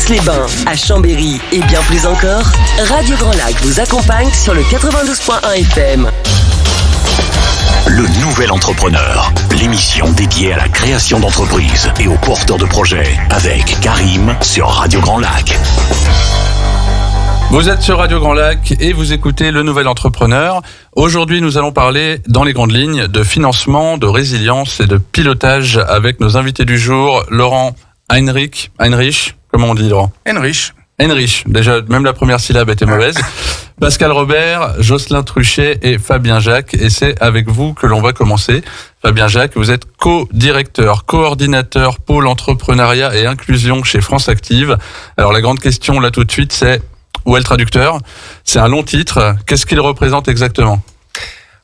Aix-les-Bains, à Chambéry et bien plus encore, Radio Grand Lac vous accompagne sur le 92.1 FM. Le Nouvel Entrepreneur, l'émission dédiée à la création d'entreprises et aux porteurs de projets, avec Karim sur Radio Grand Lac. Vous êtes sur Radio Grand Lac et vous écoutez Le Nouvel Entrepreneur. Aujourd'hui, nous allons parler, dans les grandes lignes, de financement, de résilience et de pilotage avec nos invités du jour, Laurent Heinrich, comment on dit Laurent ? Heinrich, déjà même la première syllabe était mauvaise. Pascal Robert, Jocelyn Truchet et Fabien Jacques. Et c'est avec vous que l'on va commencer. Fabien Jacques, vous êtes co-directeur, coordinateur pôle entrepreneuriat et inclusion chez France Active. Alors la grande question là tout de suite, c'est où est le traducteur ? C'est un long titre. Qu'est-ce qu'il représente exactement ?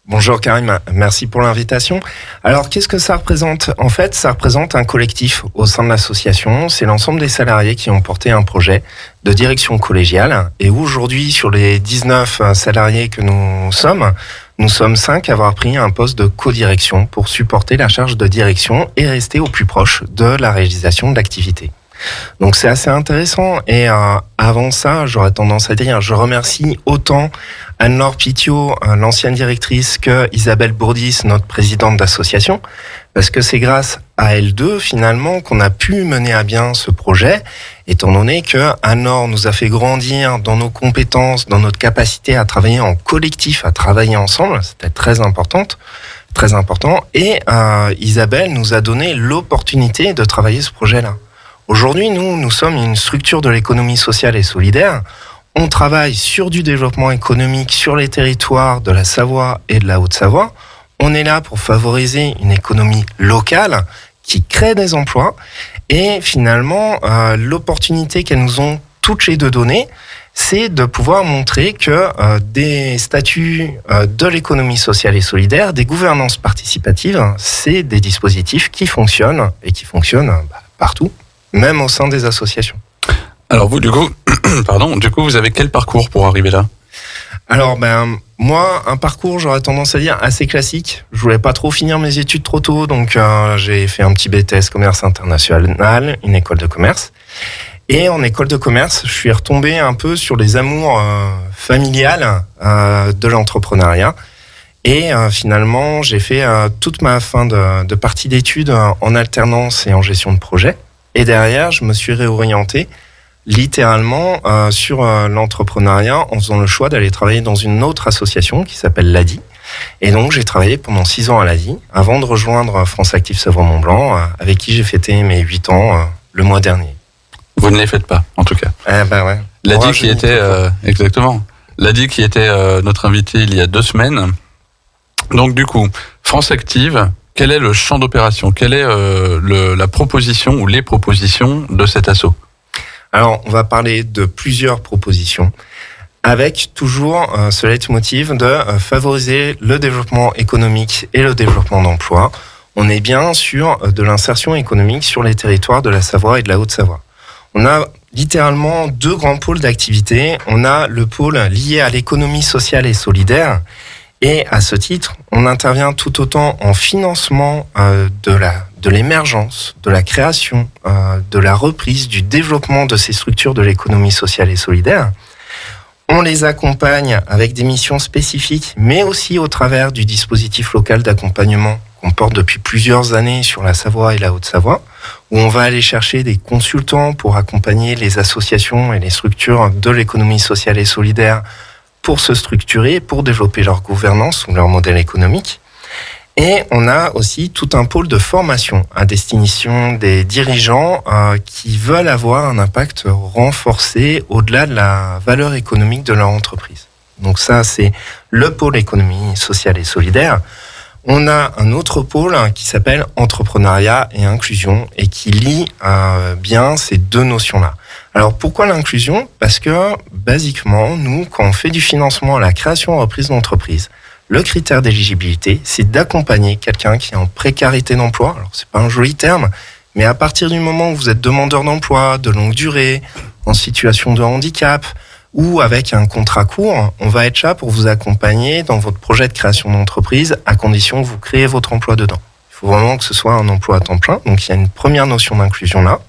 Bonjour Karim, merci pour l'invitation. Alors qu'est-ce que ça représente ? En fait, ça représente un collectif au sein de l'association. C'est l'ensemble des salariés qui ont porté un projet de direction collégiale. Et aujourd'hui, sur les 19 salariés que nous sommes 5 à avoir pris un poste de co-direction pour supporter la charge de direction et rester au plus proche de la réalisation de l'activité. Donc c'est assez intéressant et avant ça, j'aurais tendance à dire, je remercie autant Anne-Laure Pitiot, l'ancienne directrice, que Isabelle Bourdis, notre présidente d'association, parce que c'est grâce à elles deux finalement qu'on a pu mener à bien ce projet, étant donné que Anne-Laure nous a fait grandir dans nos compétences, dans notre capacité à travailler en collectif, à travailler ensemble, c'était très important, et Isabelle nous a donné l'opportunité de travailler ce projet-là. Aujourd'hui, nous sommes une structure de l'économie sociale et solidaire. On travaille sur du développement économique sur les territoires de la Savoie et de la Haute-Savoie. On est là pour favoriser une économie locale qui crée des emplois. Et finalement, l'opportunité qu'elles nous ont toutes les deux donnée, c'est de pouvoir montrer que des statuts de l'économie sociale et solidaire, des gouvernances participatives, c'est des dispositifs qui fonctionnent et qui fonctionnent partout, même au sein des associations. Alors vous, du coup, vous avez quel parcours pour arriver là ? Alors, moi, un parcours, j'aurais tendance à dire, assez classique. Je voulais pas trop finir mes études trop tôt, donc j'ai fait un petit BTS commerce international, une école de commerce. Et en école de commerce, je suis retombé un peu sur les amours familiales de l'entrepreneuriat. Et finalement, j'ai fait toute ma fin de partie d'études en alternance et en gestion de projet. Et derrière, je me suis réorienté littéralement sur l'entrepreneuriat en faisant le choix d'aller travailler dans une autre association qui s'appelle l'ADI. Et donc, j'ai travaillé pendant 6 ans à l'ADI avant de rejoindre France Active Savoie-Mont-Blanc, avec qui j'ai fêté mes 8 ans le mois dernier. Vous ne les faites pas, en tout cas. Ouais. L'ADI qui était, exactement. L'ADI qui était notre invité il y a 2 semaines. Donc, du coup, France Active, quel est le champ d'opération ? Quelle est la proposition ou les propositions de cet asso ? Alors, on va parler de plusieurs propositions, avec toujours ce leitmotiv de favoriser le développement économique et le développement d'emploi. On est bien sur de l'insertion économique sur les territoires de la Savoie et de la Haute-Savoie. On a littéralement 2 grands pôles d'activité. On a le pôle lié à l'économie sociale et solidaire. Et à ce titre, on intervient tout autant en financement de l'émergence, de la création, de la reprise, du développement de ces structures de l'économie sociale et solidaire. On les accompagne avec des missions spécifiques, mais aussi au travers du dispositif local d'accompagnement qu'on porte depuis plusieurs années sur la Savoie et la Haute-Savoie, où on va aller chercher des consultants pour accompagner les associations et les structures de l'économie sociale et solidaire pour se structurer, pour développer leur gouvernance ou leur modèle économique. Et on a aussi tout un pôle de formation à destination des dirigeants qui veulent avoir un impact renforcé au-delà de la valeur économique de leur entreprise. Donc ça, c'est le pôle économie sociale et solidaire. On a un autre pôle qui s'appelle entrepreneuriat et inclusion et qui lie bien ces 2 notions-là. Alors pourquoi l'inclusion ? Parce que basiquement, nous, quand on fait du financement à la création et reprise d'entreprise, le critère d'éligibilité, c'est d'accompagner quelqu'un qui est en précarité d'emploi. Alors c'est pas un joli terme, mais à partir du moment où vous êtes demandeur d'emploi, de longue durée, en situation de handicap, ou avec un contrat court, on va être là pour vous accompagner dans votre projet de création d'entreprise à condition que vous créez votre emploi dedans. Il faut vraiment que ce soit un emploi à temps plein, donc il y a une première notion d'inclusion là.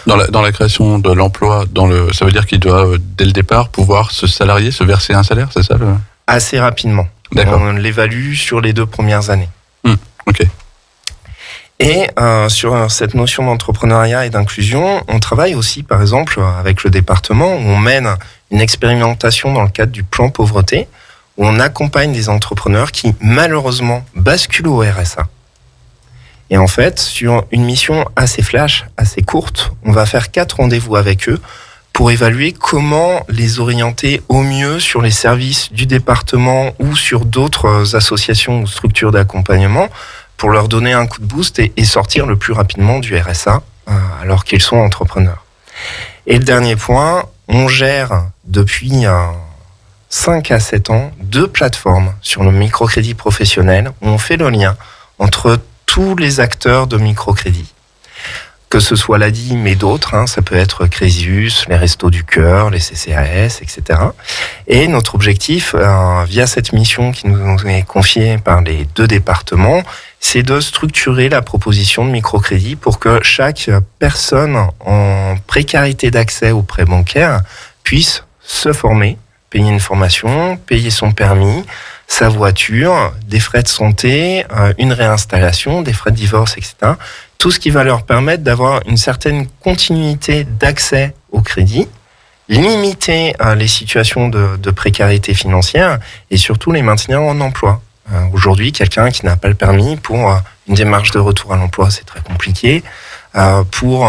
Dans la création de l'emploi, ça veut dire qu'il doit, dès le départ, pouvoir se verser un salaire, c'est ça Assez rapidement. D'accord. On l'évalue sur les 2 premières années. Ok. Et sur cette notion d'entrepreneuriat et d'inclusion, on travaille aussi, par exemple, avec le département, où on mène une expérimentation dans le cadre du plan pauvreté, où on accompagne des entrepreneurs qui, malheureusement, basculent au RSA. Et en fait, sur une mission assez flash, assez courte, on va faire 4 rendez-vous avec eux pour évaluer comment les orienter au mieux sur les services du département ou sur d'autres associations ou structures d'accompagnement pour leur donner un coup de boost et sortir le plus rapidement du RSA alors qu'ils sont entrepreneurs. Et le dernier point, on gère depuis 5 à 7 ans 2 plateformes sur le microcrédit professionnel où on fait le lien entre tous les acteurs de microcrédit. Que ce soit l'ADI, mais d'autres, ça peut être Crésius, les Restos du Cœur, les CCAS, etc. Et notre objectif, via cette mission qui nous est confiée par les 2 départements, c'est de structurer la proposition de microcrédit pour que chaque personne en précarité d'accès au prêt bancaire puisse se former, payer une formation, payer son permis, sa voiture, des frais de santé, une réinstallation, des frais de divorce, etc. Tout ce qui va leur permettre d'avoir une certaine continuité d'accès au crédit, limiter les situations de précarité financière et surtout les maintenir en emploi. Aujourd'hui, quelqu'un qui n'a pas le permis pour une démarche de retour à l'emploi, c'est très compliqué. Pour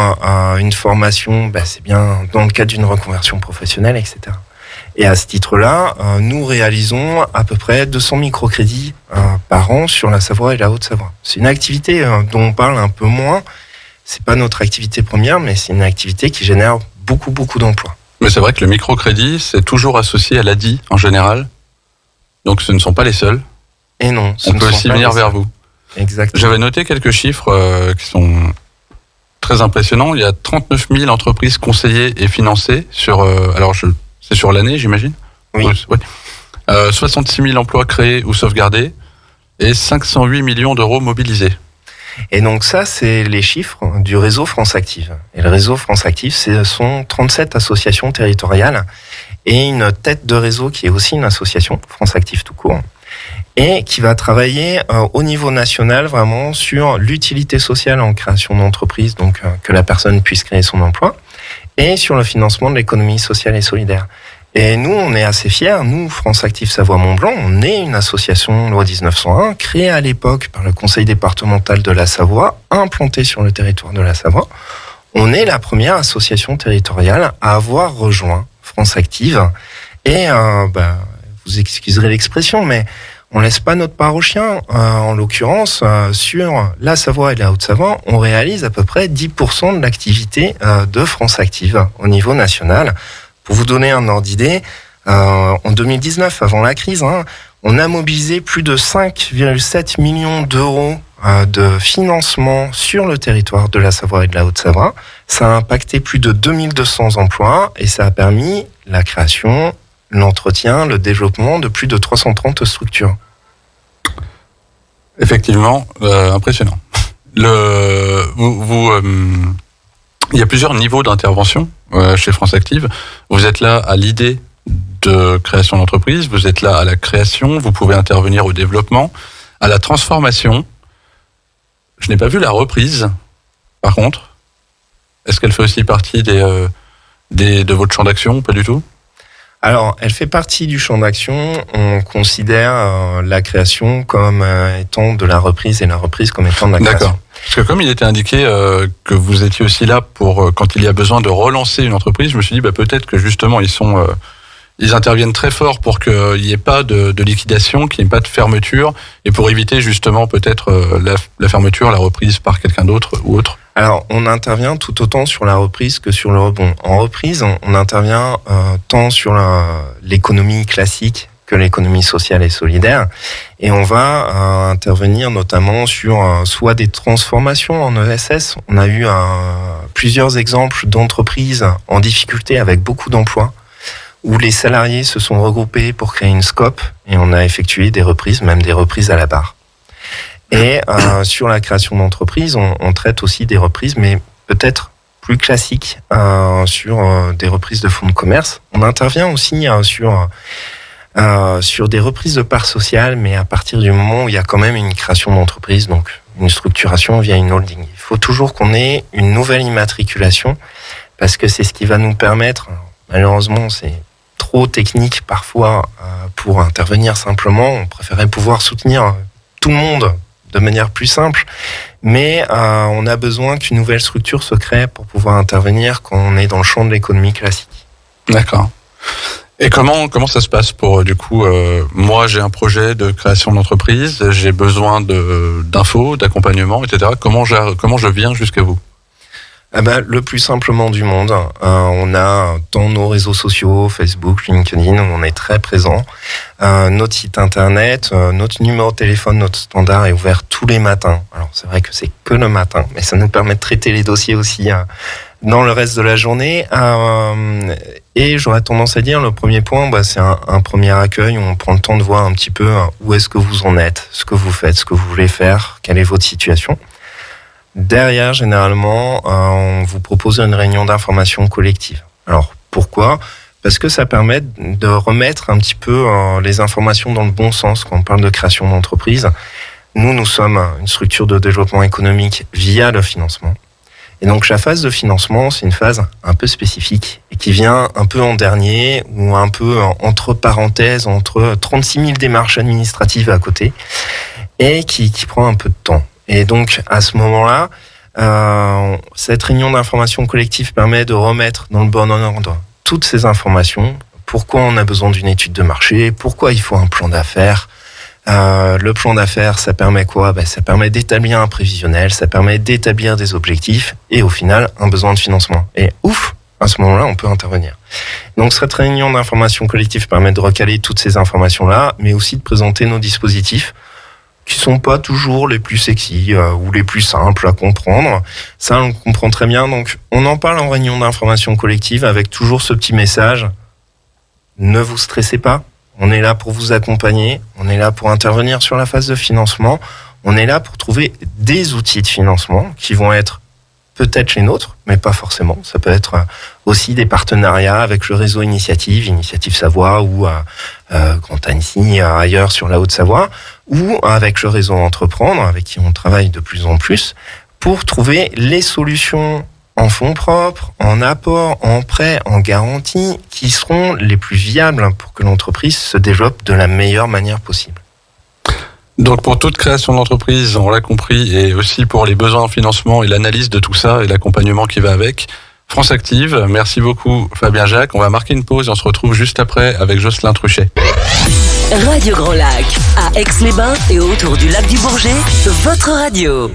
une formation, c'est bien dans le cadre d'une reconversion professionnelle, etc. Et à ce titre-là, nous réalisons à peu près 200 microcrédits par an sur la Savoie et la Haute-Savoie. C'est une activité dont on parle un peu moins. C'est pas notre activité première, mais c'est une activité qui génère beaucoup d'emplois. Mais c'est vrai que le microcrédit, c'est toujours associé à l'ADI en général. Donc ce ne sont pas les seuls. Et non. On peut aussi venir vers vous. Exactement. J'avais noté quelques chiffres qui sont très impressionnants. Il y a 39 000 entreprises conseillées et financées sur... c'est sur l'année, j'imagine ? Oui. 66 000 emplois créés ou sauvegardés et 508 millions d'euros mobilisés. Et donc ça, c'est les chiffres du réseau France Active. Et le réseau France Active, ce sont 37 associations territoriales et une tête de réseau qui est aussi une association, France Active tout court, et qui va travailler au niveau national vraiment sur l'utilité sociale en création d'entreprise, donc que la personne puisse créer son emploi, et sur le financement de l'économie sociale et solidaire. Et nous, on est assez fiers, nous, France Active Savoie-Mont-Blanc, on est une association loi 1901, créée à l'époque par le conseil départemental de la Savoie, implantée sur le territoire de la Savoie. On est la première association territoriale à avoir rejoint France Active. Et vous excuserez l'expression, mais on laisse pas notre part au chien. En l'occurrence, sur la Savoie et la Haute-Savoie, on réalise à peu près 10% de l'activité de France Active au niveau national. Pour vous donner un ordre d'idée, en 2019, avant la crise, on a mobilisé plus de 5,7 millions d'euros de financement sur le territoire de la Savoie et de la Haute-Savoie. Ça a impacté plus de 2200 emplois et ça a permis la création, l'entretien, le développement de plus de 330 structures. Effectivement, impressionnant. Il y a plusieurs niveaux d'intervention chez France Active. Vous êtes là à l'idée de création d'entreprise, vous êtes là à la création, vous pouvez intervenir au développement, à la transformation. Je n'ai pas vu la reprise, par contre. Est-ce qu'elle fait aussi partie de votre champ d'action ou pas du tout ? Alors, elle fait partie du champ d'action. On considère la création comme étant de la reprise et la reprise comme étant de la création. D'accord. Parce que comme il était indiqué que vous étiez aussi là pour quand il y a besoin de relancer une entreprise, je me suis dit peut-être que justement ils interviennent très fort pour qu'il n'y ait pas de liquidation, qu'il n'y ait pas de fermeture, et pour éviter justement peut-être la fermeture, la reprise par quelqu'un d'autre ou autre. Alors, on intervient tout autant sur la reprise que sur le rebond. En reprise, on intervient tant sur l'économie classique que l'économie sociale et solidaire. Et on va intervenir notamment sur soit des transformations en ESS. On a eu plusieurs exemples d'entreprises en difficulté avec beaucoup d'emplois, où les salariés se sont regroupés pour créer une SCOP et on a effectué des reprises, même des reprises à la barre. Et sur la création d'entreprises, on traite aussi des reprises, mais peut-être plus classiques sur des reprises de fonds de commerce. On intervient aussi sur des reprises de parts sociales, mais à partir du moment où il y a quand même une création d'entreprise, donc une structuration via une holding. Il faut toujours qu'on ait une nouvelle immatriculation, parce que c'est ce qui va nous permettre, malheureusement c'est trop technique parfois pour intervenir simplement, on préférait pouvoir soutenir tout le monde de manière plus simple, mais on a besoin qu'une nouvelle structure se crée pour pouvoir intervenir quand on est dans le champ de l'économie classique. D'accord. Et comment ça se passe pour, du coup, moi j'ai un projet de création d'entreprise, j'ai besoin d'infos, d'accompagnement, etc. Comment je viens jusqu'à vous ? Le plus simplement du monde. On a dans nos réseaux sociaux, Facebook, LinkedIn, où on est très présent. Notre site internet, notre numéro de téléphone, notre standard est ouvert tous les matins. Alors c'est vrai que c'est que le matin, mais ça nous permet de traiter les dossiers aussi dans le reste de la journée. Et j'aurais tendance à dire, le premier point, c'est un premier accueil où on prend le temps de voir un petit peu où est-ce que vous en êtes, ce que vous faites, ce que vous voulez faire, quelle est votre situation. Derrière, généralement, on vous propose une réunion d'information collective. Alors, pourquoi ? Parce que ça permet de remettre un petit peu les informations dans le bon sens quand on parle de création d'entreprise. Nous sommes une structure de développement économique via le financement. Et donc, la phase de financement, c'est une phase un peu spécifique et qui vient un peu en dernier ou un peu entre parenthèses, entre 36 000 démarches administratives à côté et qui prend un peu de temps. Et donc, à ce moment-là, cette réunion d'information collective permet de remettre dans le bon ordre toutes ces informations. Pourquoi on a besoin d'une étude de marché ? Pourquoi il faut un plan d'affaires ? Le plan d'affaires, ça permet quoi ? Ça permet d'établir un prévisionnel, ça permet d'établir des objectifs et au final, un besoin de financement. Et à ce moment-là, on peut intervenir. Donc, cette réunion d'information collective permet de recaler toutes ces informations-là, mais aussi de présenter nos dispositifs qui sont pas toujours les plus sexy ou les plus simples à comprendre. Ça, on le comprend très bien. Donc, on en parle en réunion d'information collective avec toujours ce petit message. Ne vous stressez pas. On est là pour vous accompagner. On est là pour intervenir sur la phase de financement. On est là pour trouver des outils de financement qui vont être peut-être les nôtres, mais pas forcément. Ça peut être aussi des partenariats avec le réseau Initiative Savoie ou Grand Annecy, ailleurs sur la Haute-Savoie, ou avec le réseau Entreprendre, avec qui on travaille de plus en plus, pour trouver les solutions en fonds propres, en apport, en prêt, en garantie, qui seront les plus viables pour que l'entreprise se développe de la meilleure manière possible. Donc pour toute création d'entreprise, on l'a compris, et aussi pour les besoins en financement et l'analyse de tout ça et l'accompagnement qui va avec, France Active. Merci beaucoup Fabien Jacques. On va marquer une pause et on se retrouve juste après avec Jocelyn Truchet. Radio Grand Lac, à Aix-les-Bains et autour du lac du Bourget, votre radio.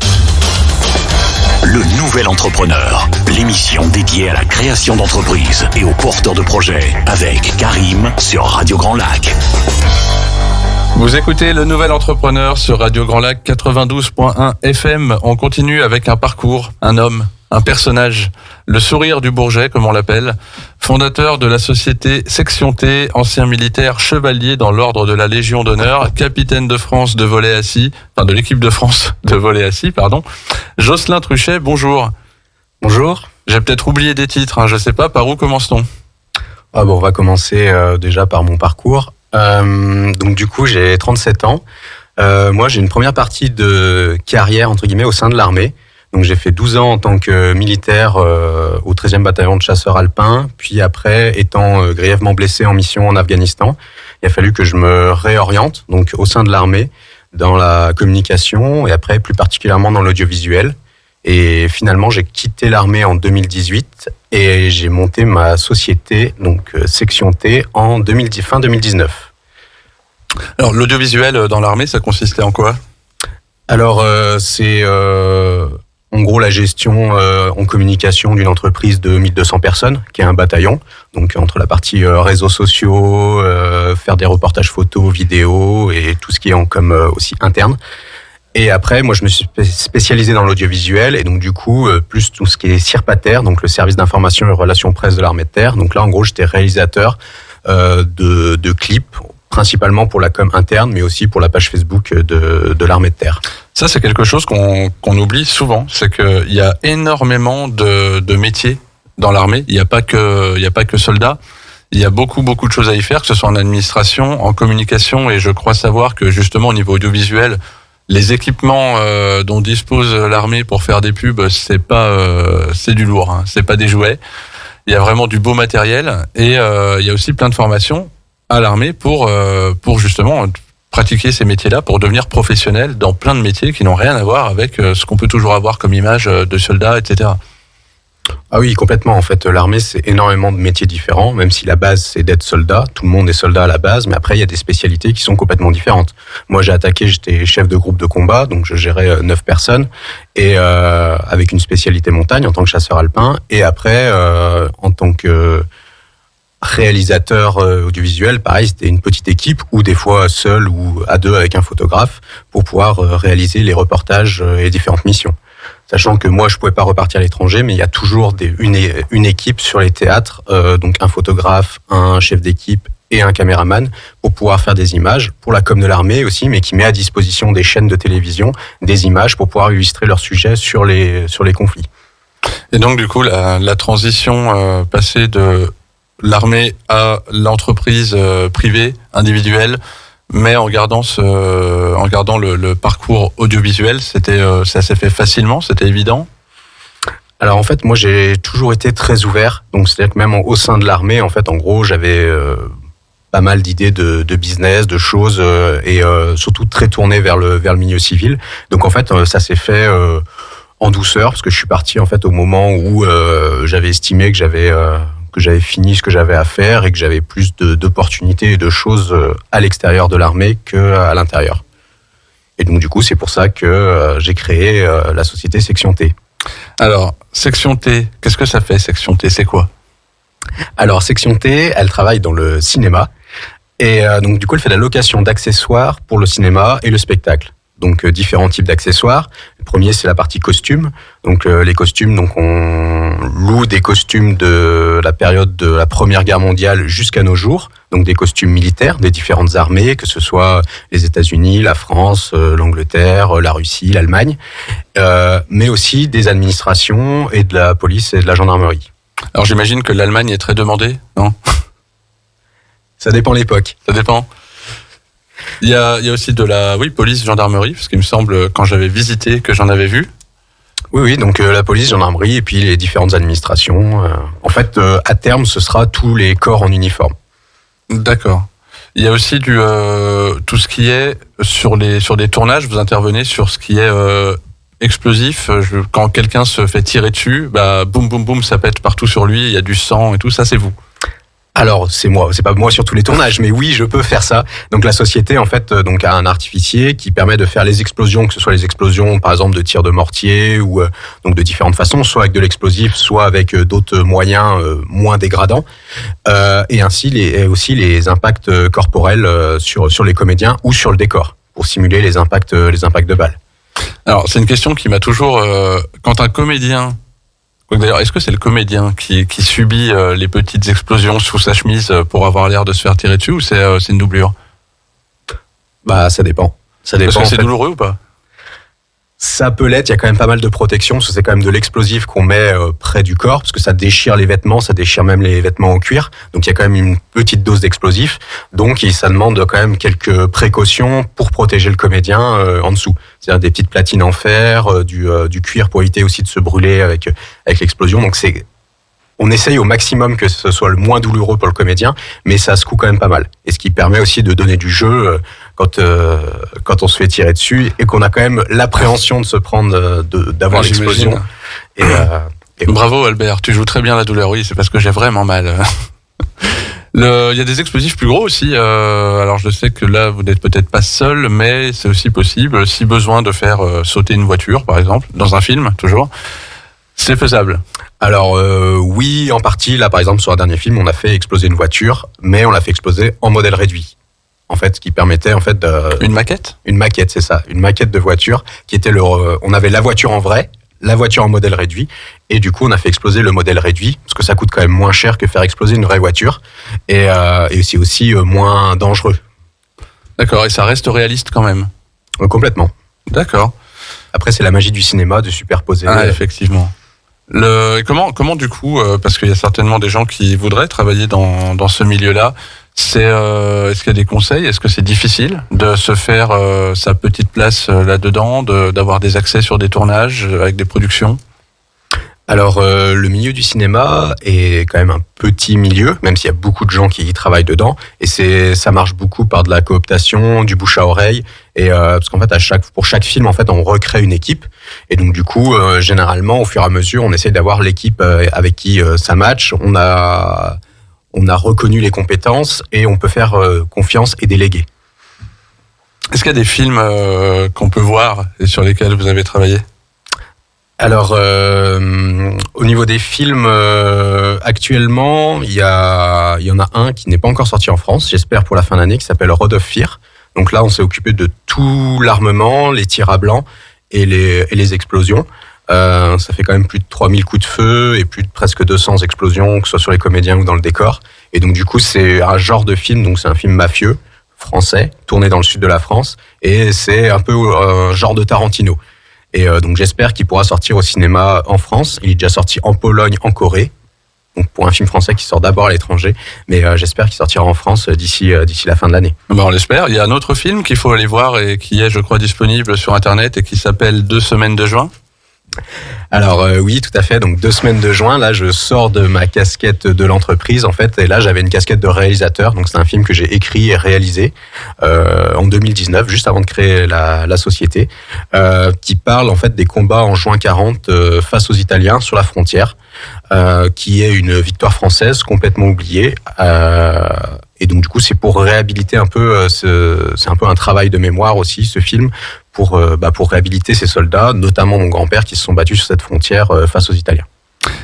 Le Nouvel Entrepreneur, l'émission dédiée à la création d'entreprises et aux porteurs de projets avec Karim sur Radio Grand Lac. Vous écoutez Le Nouvel Entrepreneur sur Radio Grand Lac 92.1 FM. On continue avec un parcours, un homme, un personnage, le sourire du Bourget comme on l'appelle, fondateur de la société Section T, ancien militaire chevalier dans l'ordre de la Légion d'honneur, capitaine de France de volley assis, de l'équipe de France de volley assis, Jocelyn Truchet, bonjour. Bonjour. J'ai peut-être oublié des titres, je sais pas, par où commence-t-on ? On va commencer déjà par mon parcours. Donc du coup, j'ai 37 ans. Moi, j'ai une première partie de carrière, entre guillemets, au sein de l'armée. Donc j'ai fait 12 ans en tant que militaire au 13e bataillon de chasseurs alpins. Puis après, étant grièvement blessé en mission en Afghanistan, il a fallu que je me réoriente, donc au sein de l'armée, dans la communication et après plus particulièrement dans l'audiovisuel. Et finalement, j'ai quitté l'armée en 2018 et j'ai monté ma société, donc Section T, fin 2019. Alors, l'audiovisuel dans l'armée, ça consistait en quoi ? Alors, c'est en gros la gestion en communication d'une entreprise de 1200 personnes, qui est un bataillon. Donc, entre la partie réseaux sociaux, faire des reportages photos, vidéos et tout ce qui est comme aussi interne. Et après, moi, je me suis spécialisé dans l'audiovisuel et donc du coup, plus tout ce qui est CIRPATER, donc le service d'information et relations presse de l'armée de terre. Donc là, en gros, j'étais réalisateur de clips, principalement pour la com interne, mais aussi pour la page Facebook de l'armée de terre. Ça, c'est quelque chose qu'on oublie souvent, c'est qu'il y a énormément de métiers dans l'armée. Il n'y a pas que soldats. Il y a beaucoup de choses à y faire, que ce soit en administration, en communication, et je crois savoir que justement au niveau audiovisuel, les équipements dont dispose l'armée pour faire des pubs, c'est du lourd, hein. C'est pas des jouets. Il y a vraiment du beau matériel, et il y a aussi plein de formations à l'armée pour justement pratiquer ces métiers-là, pour devenir professionnel dans plein de métiers qui n'ont rien à voir avec ce qu'on peut toujours avoir comme image de soldats, etc. Ah oui, complètement. En fait, l'armée, c'est énormément de métiers différents, même si la base, c'est d'être soldat. Tout le monde est soldat à la base, mais après, il y a des spécialités qui sont complètement différentes. Moi, j'étais chef de groupe de combat, donc je gérais 9 personnes, et avec une spécialité montagne en tant que chasseur alpin, et après, en tant que réalisateur audiovisuel, pareil, c'était une petite équipe, ou des fois seul ou à 2 avec un photographe, pour pouvoir réaliser les reportages et les différentes missions. Sachant que moi, je pouvais pas repartir à l'étranger, mais il y a toujours une équipe sur les théâtres, donc un photographe, un chef d'équipe et un caméraman, pour pouvoir faire des images, pour la com de l'armée aussi, mais qui met à disposition des chaînes de télévision des images pour pouvoir illustrer leurs sujets sur les conflits. Et donc, du coup, la transition passée de l'armée à l'entreprise privée, individuelle, mais en gardant le parcours audiovisuel, ça s'est fait facilement, c'était évident. Alors en fait, moi j'ai toujours été très ouvert, donc c'est-à-dire que même au sein de l'armée, en fait, en gros, j'avais pas mal d'idées de business, de choses, et surtout très tourné vers le milieu civil. Donc en fait, ça s'est fait en douceur, parce que je suis parti en fait au moment où j'avais estimé que j'avais fini ce que j'avais à faire et que j'avais plus d'opportunités et de choses à l'extérieur de l'armée qu'à l'intérieur. Et donc du coup, c'est pour ça que j'ai créé la société Section T. Alors, Section T, qu'est-ce que ça fait, Section T, c'est quoi ? Alors, Section T, elle travaille dans le cinéma. Et donc du coup, elle fait la location d'accessoires pour le cinéma et le spectacle. Donc différents types d'accessoires. Le premier, c'est la partie costumes. Donc les costumes, donc on loue des costumes de la période de la Première Guerre mondiale jusqu'à nos jours. Donc des costumes militaires des différentes armées, que ce soit les États-Unis, la France, l'Angleterre, la Russie, l'Allemagne, mais aussi des administrations et de la police et de la gendarmerie. Alors j'imagine que l'Allemagne est très demandée, non ? Ça dépend l'époque. Ça dépend. Il y a aussi de la police, gendarmerie, parce qu'il me semble, quand j'avais visité, que j'en avais vu. Oui, donc la police, gendarmerie et puis les différentes administrations. En fait, à terme, ce sera tous les corps en uniforme. D'accord. Il y a aussi tout ce qui est sur des tournages, vous intervenez sur ce qui est explosif. Quand quelqu'un se fait tirer dessus, boum, boum, boum, ça pète partout sur lui, il y a du sang et tout, ça c'est vous. Alors, c'est pas moi sur tous les tournages, mais oui, je peux faire ça. Donc la société, en fait, donc a un artificier qui permet de faire les explosions, que ce soit les explosions, par exemple, de tirs de mortier ou donc de différentes façons, soit avec de l'explosif, soit avec d'autres moyens moins dégradants, et ainsi aussi les impacts corporels sur les comédiens ou sur le décor pour simuler les impacts de balles. Alors, c'est une question qui m'a toujours quand un comédien. D'ailleurs, est-ce que c'est le comédien qui subit les petites explosions sous sa chemise pour avoir l'air de se faire tirer dessus, ou c'est une doublure ? Ça dépend. Est-ce que c'est douloureux ou pas ? Ça peut l'être, il y a quand même pas mal de protection, parce que c'est quand même de l'explosif qu'on met près du corps, parce que ça déchire les vêtements, ça déchire même les vêtements en cuir, donc il y a quand même une petite dose d'explosif, donc ça demande quand même quelques précautions pour protéger le comédien en dessous. C'est-à-dire des petites platines en fer, du cuir pour éviter aussi de se brûler avec l'explosion, donc on essaye au maximum que ce soit le moins douloureux pour le comédien, mais ça secoue quand même pas mal. Et ce qui permet aussi de donner du jeu quand on se fait tirer dessus et qu'on a quand même l'appréhension de se prendre, d'avoir l'explosion. Et bravo Albert, tu joues très bien la douleur. Oui, c'est parce que j'ai vraiment mal. Il y a des explosifs plus gros aussi. Alors je sais que là vous n'êtes peut-être pas seul, mais c'est aussi possible. Si besoin de faire sauter une voiture, par exemple, dans un film, toujours, c'est faisable. Alors oui, en partie. Là, par exemple, sur un dernier film, on a fait exploser une voiture, mais on l'a fait exploser en modèle réduit. En fait, ce qui permettait en fait Une maquette ? Une maquette, c'est ça. Une maquette de voiture qui était on avait la voiture en vrai, la voiture en modèle réduit, et du coup, on a fait exploser le modèle réduit parce que ça coûte quand même moins cher que faire exploser une vraie voiture, et c'est aussi moins dangereux. D'accord, et ça reste réaliste quand même. Complètement. D'accord. Après, c'est la magie du cinéma de superposer. Effectivement. Comment du coup, parce qu'il y a certainement des gens qui voudraient travailler dans ce milieu-là, est-ce qu'il y a des conseils? Est-ce que c'est difficile de se faire sa petite place là-dedans, d'avoir des accès sur des tournages avec des productions? Alors, le milieu du cinéma est quand même un petit milieu, même s'il y a beaucoup de gens qui y travaillent dedans. Et ça marche beaucoup par de la cooptation, du bouche à oreille. Et parce qu'en fait, pour chaque film, en fait, on recrée une équipe. Et donc, du coup, généralement, au fur et à mesure, on essaie d'avoir l'équipe avec qui ça match. On a reconnu les compétences et on peut faire confiance et déléguer. Est-ce qu'il y a des films qu'on peut voir et sur lesquels vous avez travaillé? Alors, au niveau des films, actuellement, il y en a un qui n'est pas encore sorti en France, j'espère pour la fin d'année, qui s'appelle Road of Fear. Donc là, on s'est occupé de tout l'armement, les tirs à blanc et les explosions. Ça fait quand même plus de 3000 coups de feu et plus de presque 200 explosions, que ce soit sur les comédiens ou dans le décor. Et donc, du coup, c'est un genre de film, donc c'est un film mafieux, français, tourné dans le sud de la France. Et c'est un peu un genre de Tarantino. Et donc j'espère qu'il pourra sortir au cinéma en France. Il est déjà sorti en Pologne, en Corée. Donc pour un film français qui sort d'abord à l'étranger, mais j'espère qu'il sortira en France d'ici la fin de l'année. On l'espère. Il y a un autre film qu'il faut aller voir et qui est, je crois, disponible sur Internet et qui s'appelle 2 semaines de juin. Alors oui, tout à fait. Donc 2 semaines de juin, là je sors de ma casquette de l'entreprise en fait, et là j'avais une casquette de réalisateur. Donc c'est un film que j'ai écrit et réalisé en 2019, juste avant de créer la société, qui parle en fait des combats en juin 40 face aux Italiens sur la frontière, qui est une victoire française complètement oubliée. Et donc du coup c'est pour réhabiliter un peu, c'est un peu un travail de mémoire aussi ce film. Pour réhabiliter ces soldats, notamment mon grand-père, qui se sont battus sur cette frontière face aux Italiens.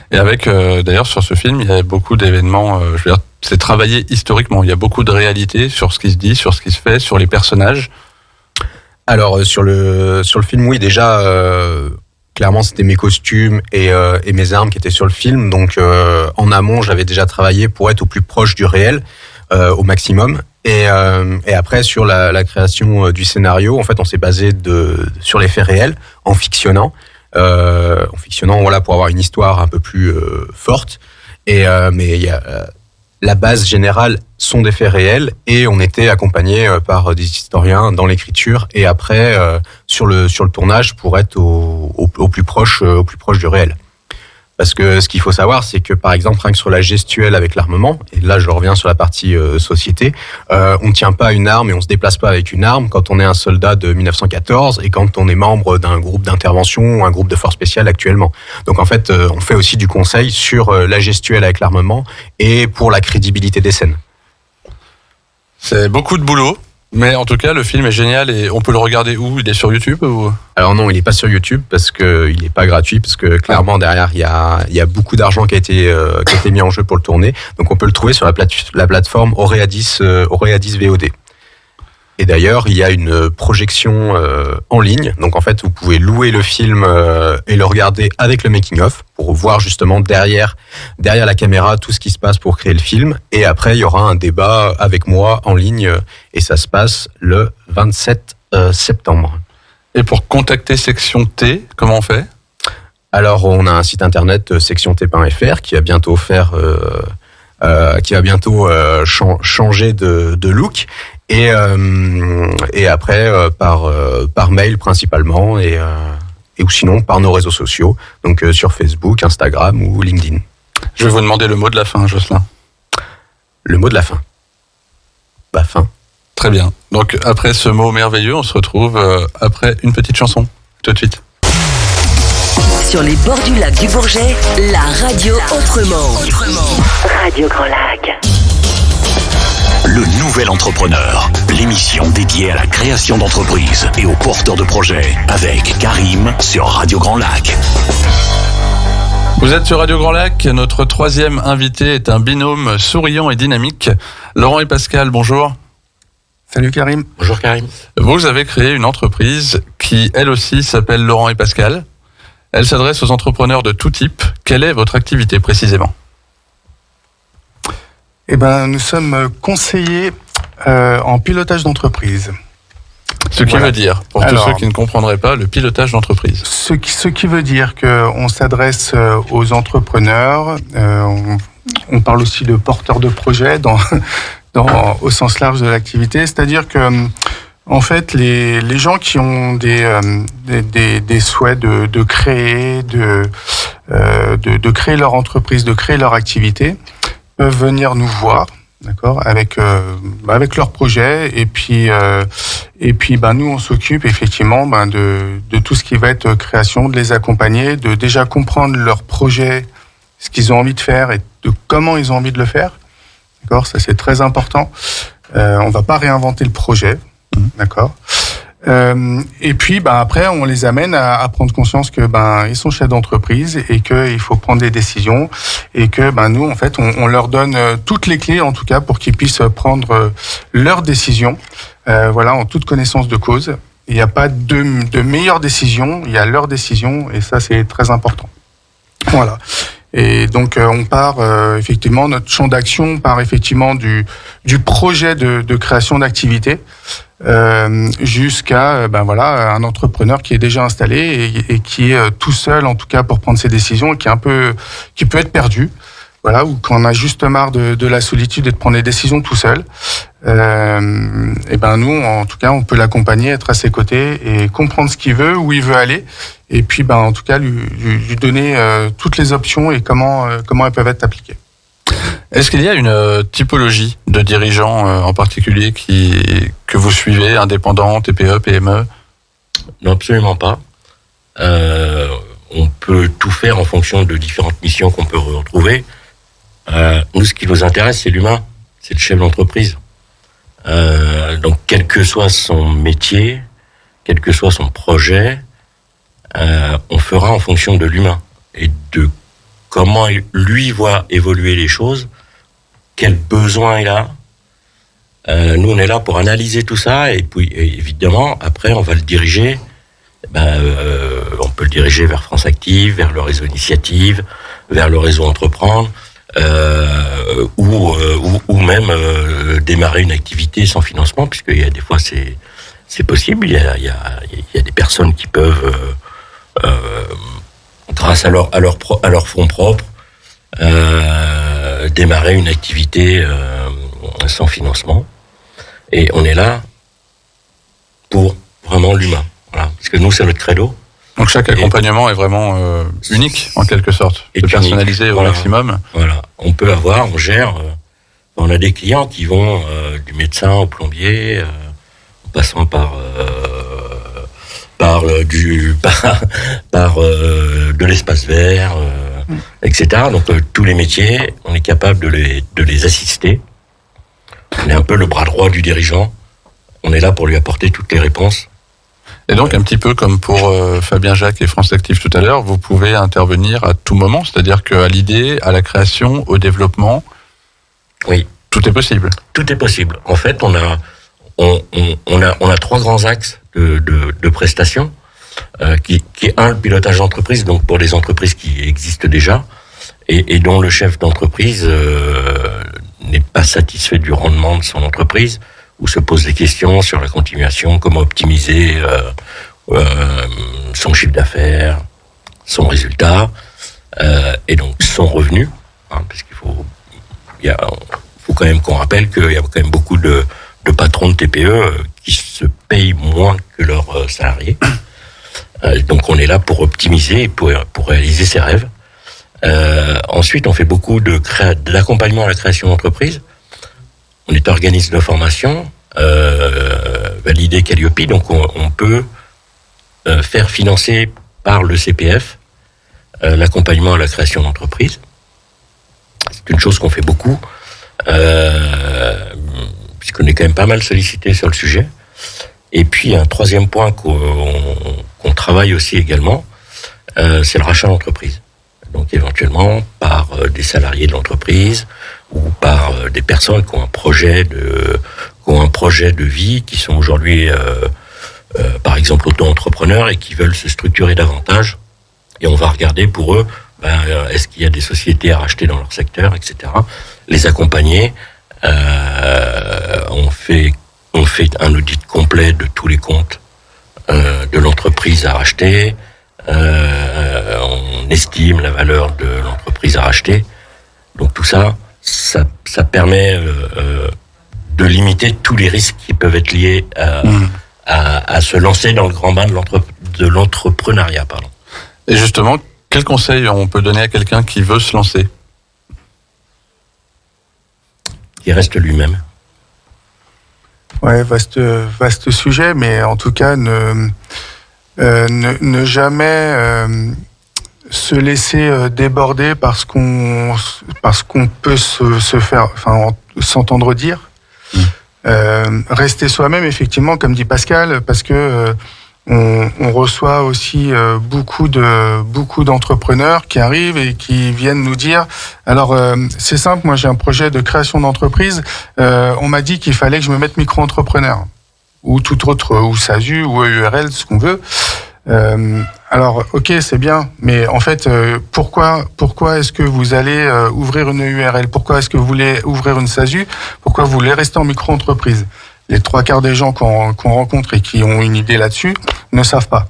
Et avec, d'ailleurs, sur ce film, il y a beaucoup d'événements, je veux dire, c'est travaillé historiquement. Il y a beaucoup de réalité sur ce qui se dit, sur ce qui se fait, sur les personnages. Alors, sur le film, oui, déjà, clairement, c'était mes costumes et mes armes qui étaient sur le film. Donc, en amont, j'avais déjà travaillé pour être au plus proche du réel, au maximum. Et après, sur la création du scénario, en fait, on s'est basé sur les faits réels, en fictionnant, voilà, pour avoir une histoire un peu plus forte. Mais la base générale sont des faits réels, et on était accompagné par des historiens dans l'écriture et après sur le tournage pour être au plus proche du réel. Parce que ce qu'il faut savoir, c'est que par exemple, rien que sur la gestuelle avec l'armement, et là je reviens sur la partie société, on ne tient pas une arme et on ne se déplace pas avec une arme quand on est un soldat de 1914 et quand on est membre d'un groupe d'intervention ou un groupe de force spéciale actuellement. Donc en fait, on fait aussi du conseil sur la gestuelle avec l'armement et pour la crédibilité des scènes. C'est beaucoup de boulot. Mais en tout cas, le film est génial et on peut le regarder où? Il est sur YouTube ou... Alors non, il n'est pas sur YouTube parce qu'il n'est pas gratuit, parce que clairement derrière, il y a beaucoup d'argent qui a été mis en jeu pour le tourner. Donc on peut le trouver sur la plateforme Oreadis VOD. Et d'ailleurs, il y a une projection en ligne. Donc en fait, vous pouvez louer le film et le regarder avec le making-of pour voir justement derrière la caméra tout ce qui se passe pour créer le film. Et après, il y aura un débat avec moi en ligne et ça se passe le 27 septembre. Et pour contacter Section T, comment on fait? Alors, on a un site internet sectiont.fr qui va bientôt changer de look. Et après par mail principalement et ou sinon par nos réseaux sociaux, donc sur Facebook, Instagram ou LinkedIn. Je vais vous demander le mot de la fin, Jocelyn. Le mot de la fin. Fin. Très bien. Donc après ce mot merveilleux, on se retrouve après une petite chanson. Tout de suite. Sur les bords du lac du Bourget, la radio autrement. Radio Grand Lac. Le Nouvel Entrepreneur, l'émission dédiée à la création d'entreprises et aux porteurs de projets, avec Karim sur Radio Grand Lac. Vous êtes sur Radio Grand Lac, notre troisième invité est un binôme souriant et dynamique. Laurent et Pascal, bonjour. Salut Karim. Bonjour Karim. Vous avez créé une entreprise qui, elle aussi, s'appelle Laurent et Pascal. Elle s'adresse aux entrepreneurs de tout type. Quelle est votre activité précisément ? Nous sommes conseillers En pilotage d'entreprise. Ce qui veut dire, pour tous ceux qui ne comprendraient pas, le pilotage d'entreprise. Ce qui veut dire qu'on s'adresse aux entrepreneurs, on parle aussi de porteurs de projets au sens large de l'activité, c'est-à-dire que en fait, les gens qui ont des souhaits de créer leur entreprise, de créer leur activité, peuvent venir nous voir, d'accord, avec leur projet, et puis nous on s'occupe effectivement de tout ce qui va être création, de les accompagner, de déjà comprendre leur projet, ce qu'ils ont envie de faire et de comment ils ont envie de le faire, d'accord, ça c'est très important. On va pas réinventer le projet. D'accord. Et puis, après, on les amène à prendre conscience que ils sont chefs d'entreprise et qu'il faut prendre des décisions et que nous, en fait, on leur donne toutes les clés, en tout cas, pour qu'ils puissent prendre leurs décisions, en toute connaissance de cause. Il n'y a pas de meilleure décision, il y a leur décision et ça, c'est très important. Voilà. Et donc on part effectivement, notre champ d'action part effectivement du projet de création d'activité jusqu'à un entrepreneur qui est déjà installé et qui est tout seul en tout cas pour prendre ses décisions et qui peut être perdu, ou qu'on a juste marre de la solitude et de prendre des décisions tout seul. Nous en tout cas on peut l'accompagner, être à ses côtés et comprendre ce qu'il veut, où il veut aller. Et puis, en tout cas, lui donner toutes les options et comment elles peuvent être appliquées. Est-ce qu'il y a une typologie de dirigeants en particulier que vous suivez, indépendants, TPE, PME ? Non, absolument pas. On peut tout faire en fonction de différentes missions qu'on peut retrouver. Nous, ce qui nous intéresse, c'est l'humain, c'est le chef d'entreprise. Donc, quel que soit son métier, quel que soit son projet, on fera en fonction de l'humain et de comment lui voit évoluer les choses, quel besoin il a. Nous, on est là pour analyser tout ça et puis évidemment, après, on va le diriger. On peut le diriger vers France Active, vers le réseau Initiative, vers le réseau Entreprendre, ou même démarrer une activité sans financement, puisqu'il y a des fois c'est possible. Il y a des personnes qui peuvent grâce à leur fonds propres, démarrer une activité sans financement. Et on est là pour vraiment l'humain. Voilà. Parce que nous, c'est notre credo. Donc chaque accompagnement est vraiment unique, en quelque sorte, et personnalisé au maximum. Voilà. On gère, on a des clients qui vont du médecin au plombier, en passant par de l'espace vert, etc. Donc tous les métiers, on est capable de les assister. On est un peu le bras droit du dirigeant. On est là pour lui apporter toutes les réponses. Et donc un petit peu comme pour Fabien Jacques et France Active tout à l'heure, vous pouvez intervenir à tout moment, c'est-à-dire qu'à l'idée, à la création, au développement, oui, tout est possible. Tout est possible. En fait, on a trois grands axes de prestations, qui est le pilotage d'entreprise, donc pour les entreprises qui existent déjà et dont le chef d'entreprise n'est pas satisfait du rendement de son entreprise, ou se pose des questions sur la continuation, comment optimiser son chiffre d'affaires, son résultat, et donc son revenu, parce qu'il faut quand même qu'on rappelle qu'il y a quand même beaucoup de patrons de TPE qui se payent moins que leurs salariés. Donc on est là pour optimiser et pour réaliser ses rêves. Ensuite, on fait beaucoup d'accompagnement à la création d'entreprise. On est organisme de formation, validé Calliope, donc on peut faire financer par le CPF l'accompagnement à la création d'entreprise. C'est une chose qu'on fait beaucoup, puisqu'on est quand même pas mal sollicité sur le sujet. Et puis un troisième point qu'on travaille aussi également, c'est le rachat d'entreprise. Donc éventuellement par des salariés de l'entreprise ou par des personnes qui ont un projet de vie, qui sont aujourd'hui par exemple auto-entrepreneurs et qui veulent se structurer davantage. Et on va regarder pour eux, est-ce qu'il y a des sociétés à racheter dans leur secteur, etc. Les accompagner On fait un audit complet de tous les comptes de l'entreprise à racheter. On estime la valeur de l'entreprise à racheter. Donc tout ça permet de limiter tous les risques qui peuvent être liés à se lancer dans le grand bain de l'entrepreneuriat. Pardon. Et justement, quel conseil on peut donner à quelqu'un qui veut se lancer ? Qui reste lui-même. Ouais, vaste sujet, mais en tout cas, ne jamais se laisser déborder parce qu'on peut se faire, s'entendre dire. Rester soi-même, effectivement, comme dit Pascal, parce que on reçoit aussi beaucoup d'entrepreneurs qui arrivent et qui viennent nous dire alors c'est simple, moi j'ai un projet de création d'entreprise, on m'a dit qu'il fallait que je me mette micro-entrepreneur ou tout autre, ou SASU ou EURL, ce qu'on veut. Alors ok, c'est bien, mais en fait pourquoi est-ce que vous allez ouvrir une URL? Pourquoi est-ce que vous voulez ouvrir une SASU? Pourquoi vous voulez rester en micro-entreprise? Les 3/4 des gens qu'on rencontre et qui ont une idée là-dessus ne savent pas.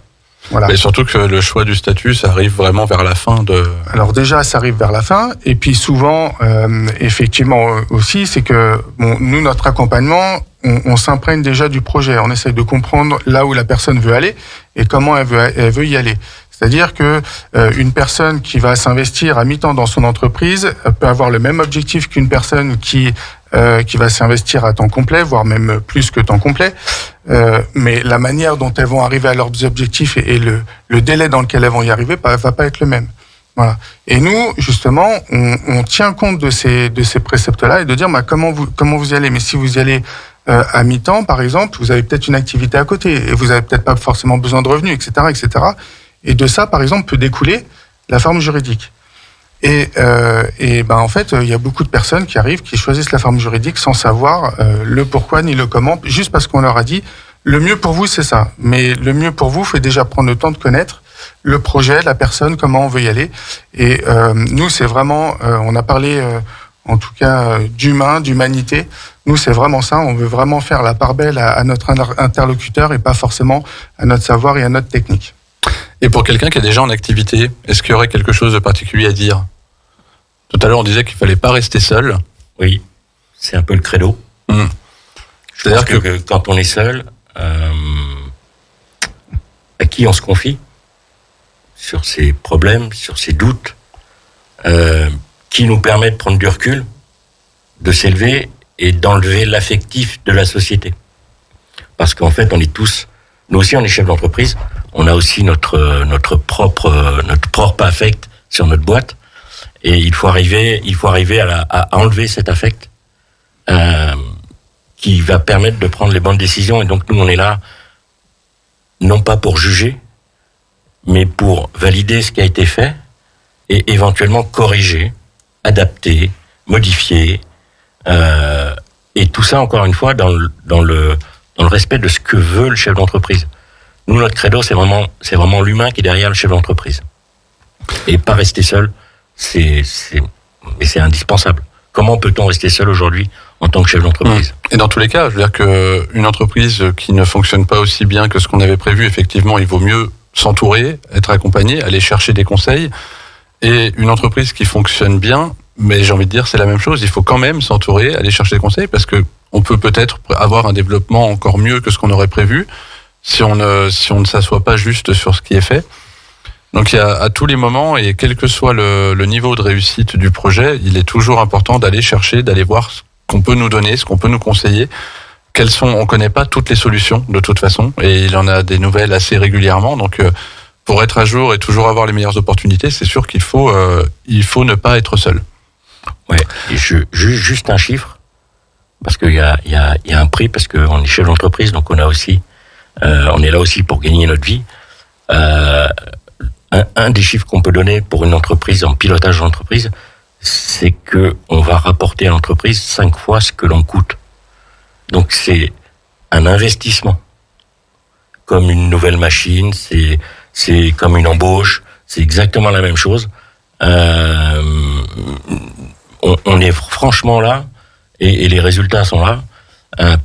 Voilà. Et surtout que le choix du statut, ça arrive vraiment vers la fin de... Alors déjà, ça arrive vers la fin. Et puis souvent, effectivement aussi, c'est que nous, notre accompagnement, on s'imprègne déjà du projet. On essaye de comprendre là où la personne veut aller et comment elle veut y aller. C'est-à-dire que une personne qui va s'investir à mi-temps dans son entreprise peut avoir le même objectif qu'une personne qui va s'investir à temps complet, voire même plus que temps complet. Mais la manière dont elles vont arriver à leurs objectifs et le délai dans lequel elles vont y arriver va pas être le même. Voilà. Et nous, justement, on tient compte de ces préceptes-là et de dire comment vous y allez. Mais si vous y allez à mi-temps, par exemple, vous avez peut-être une activité à côté et vous avez peut-être pas forcément besoin de revenus, etc., etc. Et de ça, par exemple, peut découler la forme juridique. Et en fait, il y a beaucoup de personnes qui arrivent, qui choisissent la forme juridique sans savoir le pourquoi ni le comment, juste parce qu'on leur a dit le mieux pour vous, c'est ça. Mais le mieux pour vous, faut déjà prendre le temps de connaître le projet, la personne, comment on veut y aller. Et nous, c'est vraiment, on a parlé en tout cas d'humain, d'humanité. Nous, c'est vraiment ça. On veut vraiment faire la part belle à notre interlocuteur et pas forcément à notre savoir et à notre technique. Et pour quelqu'un qui est déjà en activité, est-ce qu'il y aurait quelque chose de particulier à dire ? Tout à l'heure, on disait qu'il fallait pas rester seul. Oui, c'est un peu le credo. C'est-à-dire que quand on est seul, à qui on se confie sur ses problèmes, sur ses doutes, qui nous permet de prendre du recul, de s'élever et d'enlever l'affectif de la société. Parce qu'en fait, on est tous, nous aussi, on est chefs d'entreprise. On a aussi notre propre affect sur notre boîte. Et il faut arriver à enlever cet affect qui va permettre de prendre les bonnes décisions. Et donc nous, on est là non pas pour juger, mais pour valider ce qui a été fait et éventuellement corriger, adapter, modifier. Et tout ça, encore une fois, dans le respect de ce que veut le chef d'entreprise. Nous, notre credo, c'est vraiment l'humain qui est derrière le chef d'entreprise. Et pas rester seul. Mais c'est indispensable. Comment peut-on rester seul aujourd'hui en tant que chef d'entreprise ? Et dans tous les cas, je veux dire qu'une entreprise qui ne fonctionne pas aussi bien que ce qu'on avait prévu, effectivement, il vaut mieux s'entourer, être accompagné, aller chercher des conseils. Et une entreprise qui fonctionne bien, mais j'ai envie de dire, c'est la même chose. Il faut quand même s'entourer, aller chercher des conseils, parce que on peut peut-être avoir un développement encore mieux que ce qu'on aurait prévu si on ne s'assoit pas juste sur ce qui est fait. Donc il y a à tous les moments, et quel que soit le niveau de réussite du projet, il est toujours important d'aller chercher, d'aller voir ce qu'on peut nous donner, ce qu'on peut nous conseiller. On connaît pas toutes les solutions de toute façon, et il y en a des nouvelles assez régulièrement. Donc pour être à jour et toujours avoir les meilleures opportunités, c'est sûr qu'il faut ne pas être seul. Ouais. Et juste un chiffre, parce qu'il y a un prix, parce qu'on est chef d'entreprise, donc on est là aussi pour gagner notre vie. Un des chiffres qu'on peut donner pour une entreprise en pilotage d'entreprise, c'est que on va rapporter à l'entreprise 5 fois ce que l'on coûte. Donc c'est un investissement, comme une nouvelle machine, c'est comme une embauche, c'est exactement la même chose. On est franchement là, Et les résultats sont là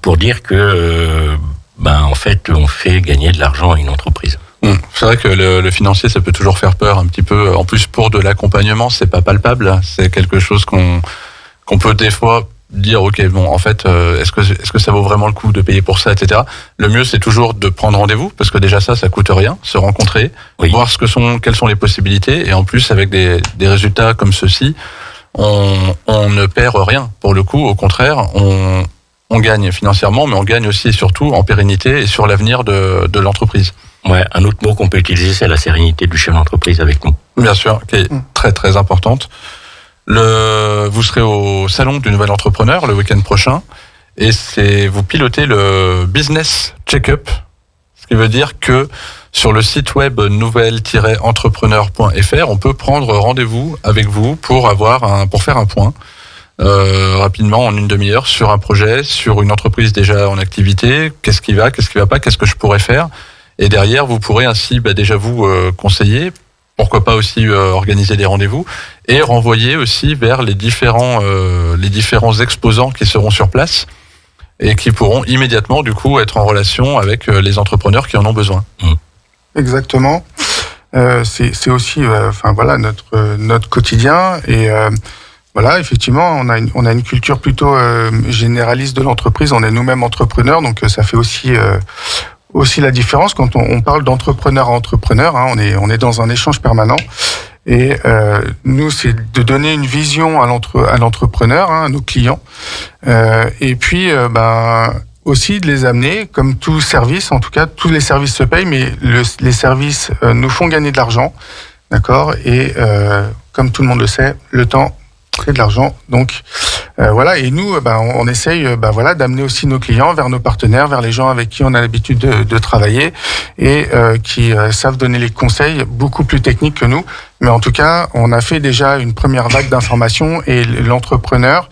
pour dire que, en fait, on fait gagner de l'argent à une entreprise. C'est vrai que le financier, ça peut toujours faire peur un petit peu. En plus, pour de l'accompagnement, c'est pas palpable. C'est quelque chose qu'on peut des fois dire, ok, bon, en fait, est-ce que ça vaut vraiment le coup de payer pour ça, etc. Le mieux, c'est toujours de prendre rendez-vous, parce que déjà ça coûte rien, se rencontrer, voir quelles sont les possibilités, et en plus, avec des résultats comme ceux-ci, on ne perd rien. Pour le coup, au contraire, on gagne financièrement, mais on gagne aussi et surtout en pérennité et sur l'avenir de l'entreprise. Ouais, un autre mot qu'on peut utiliser, c'est la sérénité du chef d'entreprise avec nous. Bien sûr, qui est très très importante. Vous serez au salon du nouvel entrepreneur le week-end prochain, et vous pilotez le business check-up, ce qui veut dire que sur le site web nouvelle-entrepreneur.fr, on peut prendre rendez-vous avec vous pour faire un point rapidement en une demi-heure sur un projet, sur une entreprise déjà en activité, qu'est-ce qui va pas, qu'est-ce que je pourrais faire, et derrière vous pourrez ainsi déjà vous conseiller. Pourquoi pas aussi organiser des rendez-vous et renvoyer aussi vers les différents exposants qui seront sur place et qui pourront immédiatement du coup être en relation avec les entrepreneurs qui en ont besoin. Exactement. C'est aussi notre quotidien, et voilà, effectivement, on a une culture plutôt généraliste de l'entreprise. On est nous-mêmes entrepreneurs, donc ça fait aussi la différence quand on parle d'entrepreneur à entrepreneur. On est dans un échange permanent, et nous, c'est de donner une vision à l'entrepreneur, à nos clients, et puis aussi de les amener, comme tout service, en tout cas tous les services se payent, mais les services nous font gagner de l'argent, d'accord, et comme tout le monde le sait, le temps c'est de l'argent, donc voilà. Et nous, on essaye, d'amener aussi nos clients vers nos partenaires, vers les gens avec qui on a l'habitude de travailler, et qui savent donner les conseils beaucoup plus techniques que nous. Mais en tout cas, on a fait déjà une première vague d'informations, et l'entrepreneur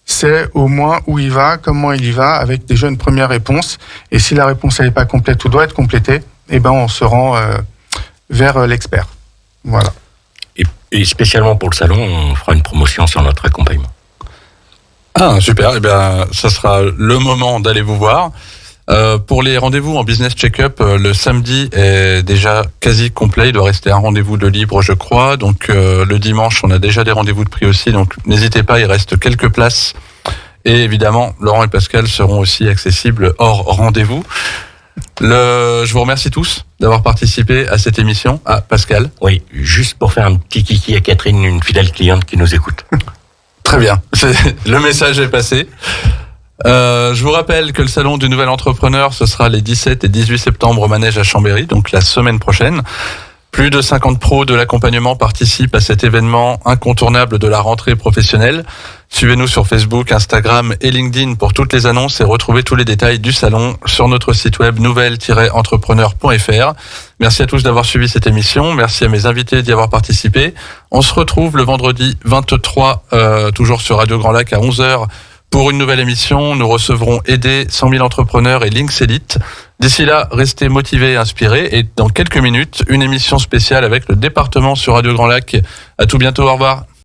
sait au moins où il va, comment il y va, avec déjà une première réponse. Et si la réponse n'est pas complète ou doit être complétée, on se rend vers l'expert. Voilà. Et spécialement pour le salon, on fera une promotion sur notre accompagnement. Ah, super. Ça sera le moment d'aller vous voir. Pour les rendez-vous en business check-up, le samedi est déjà quasi complet. Il doit rester un rendez-vous de libre, je crois. Donc, le dimanche, on a déjà des rendez-vous de prix aussi. Donc, n'hésitez pas, il reste quelques places. Et évidemment, Laurent et Pascal seront aussi accessibles hors rendez-vous. Je vous remercie tous d'avoir participé à cette émission. Ah, Pascal. Oui, juste pour faire un petit kiki à Catherine, une fidèle cliente qui nous écoute. Très bien, le message est passé. Je vous rappelle que le salon du nouvel entrepreneur, ce sera les 17 et 18 septembre au Manège à Chambéry, donc la semaine prochaine. Plus de 50 pros de l'accompagnement participent à cet événement incontournable de la rentrée professionnelle. Suivez-nous sur Facebook, Instagram et LinkedIn pour toutes les annonces, et retrouvez tous les détails du salon sur notre site web nouvelle-entrepreneur.fr. Merci à tous d'avoir suivi cette émission. Merci à mes invités d'y avoir participé. On se retrouve le vendredi 23, toujours sur Radio Grand Lac à 11h. Pour une nouvelle émission, nous recevrons Aider 100 000 entrepreneurs et Links Elite. D'ici là, restez motivés et inspirés. Et dans quelques minutes, une émission spéciale avec le département sur Radio Grand Lac. À tout bientôt, au revoir.